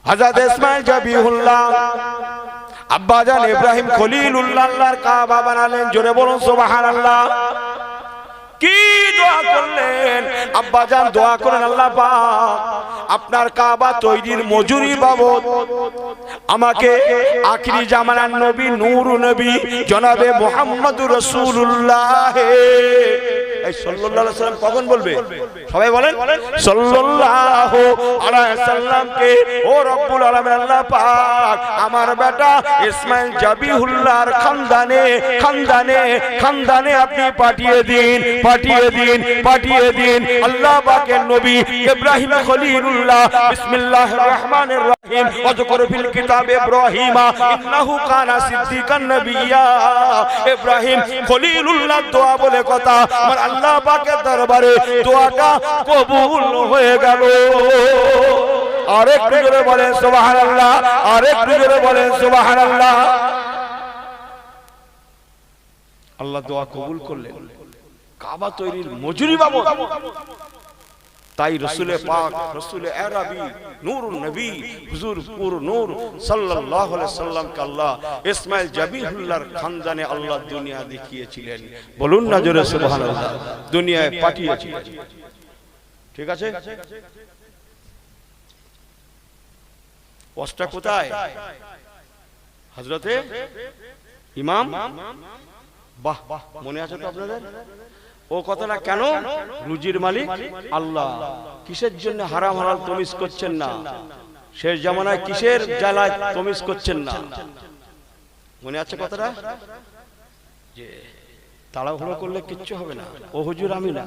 হযরত ইসমাঈল জাবিহুল্লাহ আব্বাজান ইব্রাহিম খলিলুল্লাহর কাবা বানালেন। জোরে বলুন সুবহানাল্লাহ। কি দোয়া করলেন আব্বাজান? দোয়া করেন আল্লাহ পাক আপনার কাবা তৈরির মজুরি বাবদ আমাকে আখিরি জামানার নবী নূর নবী জনাবে মুহাম্মদুর রাসূলুল্লাহ সাল্লাল্লাহু আলাইহি সাল্লাম কখন বলবে? সবাই বলেন সাল্লাল্লাহু আলাইহি সাল্লামকে ও রব্বুল আলামিন আল্লাহ পাক আমার বেটা ইসমাঈল জাবিহুল্লাহর খানদানে আপনি পাঠিয়ে দিন আল্লাহ পাকের নবী ইব্রাহিম খলিলুল্লাহ। বিসমিল্লাহির রহমানির রহিম। ওয়াজকুর ফিল কিতাবে ইব্রাহিম ইন্নাহু কানা সিদ্দিকান নাবিয়্যা। ইব্রাহিম খলিলুল্লাহ দোয়া বলে কথা, আমার আল্লাহ পাকের দরবারে দোয়াটা কবুল হয়ে গেল। আরেকটু জোরে বলেন সুবহানাল্লাহ, আরেকটু জোরে বলেন সুবহানাল্লাহ। আল্লাহ দোয়া কবুল করলেন কাবা তৈরির মজুরি বাবদ। তাই রাসূলে পাক রাসূলে আরবি নূরুন নবী হুজুর পুর নূর সাল্লাল্লাহু আলাইহি সাল্লামকে আল্লাহ ইসমাঈল জাবিহুল্লাহর খানদানে আল্লাহ দুনিয়া দেখিয়েছিলেন। বলুন না জোরে সুবহানাল্লাহ। দুনিয়ায় পাঠিয়েছিলেন। ঠিক আছে? ওয়াজটা কোথায়? হযরতে ইমাম বাহ মনে আছে তো আপনাদের? ও কথাটা কেন? রুজির মালিক আল্লাহ। কিসের জন্য হারাম হালাল তমিজ করছেন না? শেষ জামানায় কিসের জ্বালায় তমিজ করছেন না? মনে আছে কথাটা? যে তাড়াহুড়ো করলে কিচ্ছু হবে না। ও হুজুর আমি না,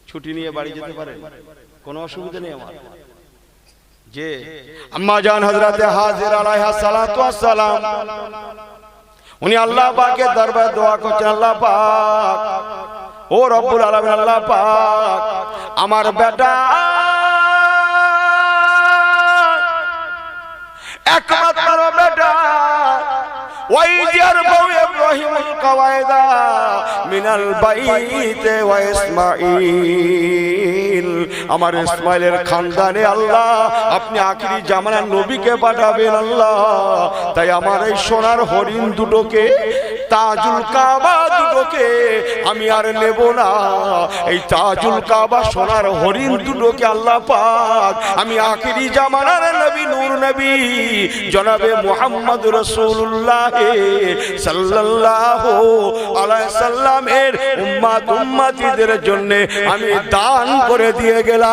ছুটি নিয়ে বাড়ি যেতে পারেন, কোনো অসুবিধা নেই আমার। যে আম্মা জান হযরতে হাজিরা আলাইহা সালাতু ওয়াস সালাম উনি আল্লাহ পাকের দরবারে দোয়া করছেন, আল্লাহ পাক ও রব্বুল আলামিন আল্লাহ পাক আমার বেটা একমাত্র বেটা ওয়াইজিয়ার বউ ইব্রাহিমুল কাওয়াইদা মিনাল বাইতে ওয়া ইসমাঈল আমার ইসমাঈলের খানদানে আল্লাহ আপনি আখিরি জামানার নবীকে পাঠাবেন আল্লাহ। তাই আমার এই সোনার হরিণ দুটোকে তাজুল কাবা দুটোকে আমি আর নেব না। এই তাজুল কাবা সোনার হরিণ দুটোকে আল্লাহ পাক আমি আখিরি জামানার নবী নূর নবী জনাবে মুহাম্মদুর রাসূলুল্লাহ সাল্লাল্লাহু আলাইহি সাল্লামের উম্মতিদের জন্য আমি দান করে দিয়ে গেলাম।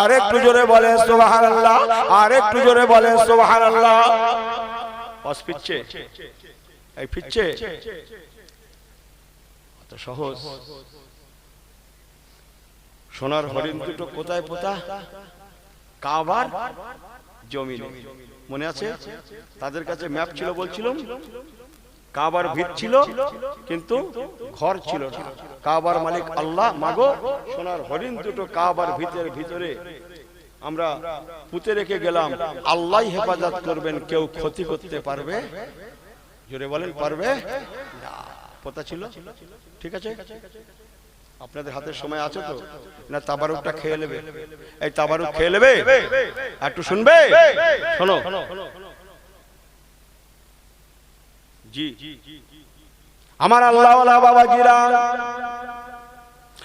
আরেকটু জোরে বলেন সুবহানাল্লাহ, আরেকটু জোরে বলেন সুবহানাল্লাহ। ওয়াজ ফিরছে, এই ফিরছে কত সহজ। সোনার হরিণ দুটো কোথায় পোতা? কাবার জমিনে। মনে আছে? তাদের কাছে ম্যাপ ছিল, বলছিলাম কাবার ভিত ছিল কিন্তু ঘর ছিল না। কাবার মালিক আল্লাহ। মাগো সোনার হরিণ দুটো কাবার ভিতরে আমরা পুঁতে রেখে গেলাম। আল্লাহই হেফাজত করবেন, কেউ ক্ষতি করতে পারবে? জোরে বলেন পারবে না। পোতা ছিল। ঠিক আছে? আপনাদের হাতের সময় আছে তো না? তাবারুকটা খেয়ে নেবে। এই তাবারুক খেয়ে নেবে, একটু শুনবে? শোনো জি আমার আল্লাহ ওয়ালা বাবাজিরা,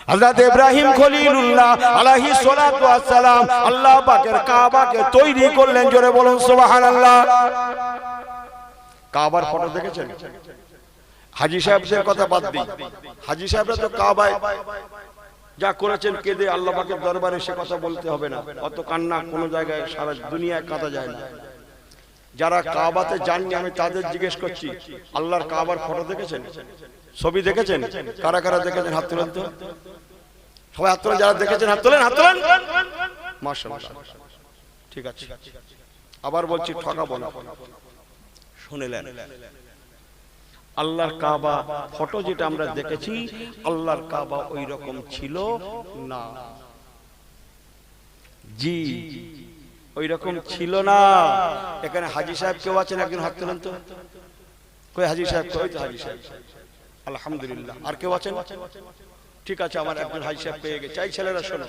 হযরত ইব্রাহিম খলিলুল্লাহ আলাইহিস সালাতু ওয়াস সালাম আল্লাহ পাকের কাবাকে তৈরি করলেন। জোরে বলুন সুবহানাল্লাহ। কাবার ফটো দেখেছেন? হাজী সাহেবদের কথা বাদ দিই, হাজী সাহেবরা তো কাবায় যা করেছেন কেঁদে আল্লাহ পাকের দরবারে সে কথা বলতে হবে না। অত কান্না কোনো জায়গায় সারা দুনিয়ায় কাঁদা যায় না। যারা কাবাতে যাননি আমি তাদের জিজ্ঞেস করছি, আল্লাহর কাবার ফটো দেখেছেন? ছবি দেখেছেন? কারা কারা দেখেছেন হাত তোলেন তো। সবাই হাত তোলেন, যারা দেখেছেন হাত তোলেন, হাত তোলেন। মাশাআল্লাহ, ঠিক আছে। আবার বলছি ঠকাবো না, শুনেলেন? আল্লাহর কাবা ফটো যেটা আমরা দেখেছি, আল্লাহর কাবা ওই রকম ছিল না। জি ওই রকম ছিল না। এখানে হাজী সাহেব কেউ আছেন? একজন হাত তোলেন তো। কই হাজী সাহেব? কই তো হাজী সাহেব। আলহামদুলিল্লাহ। আর কেউ আছেন? ঠিক আছে, আমার একজন হাজি সাহেব পেয়ে গেছে। এই ছেলেরা শোনো,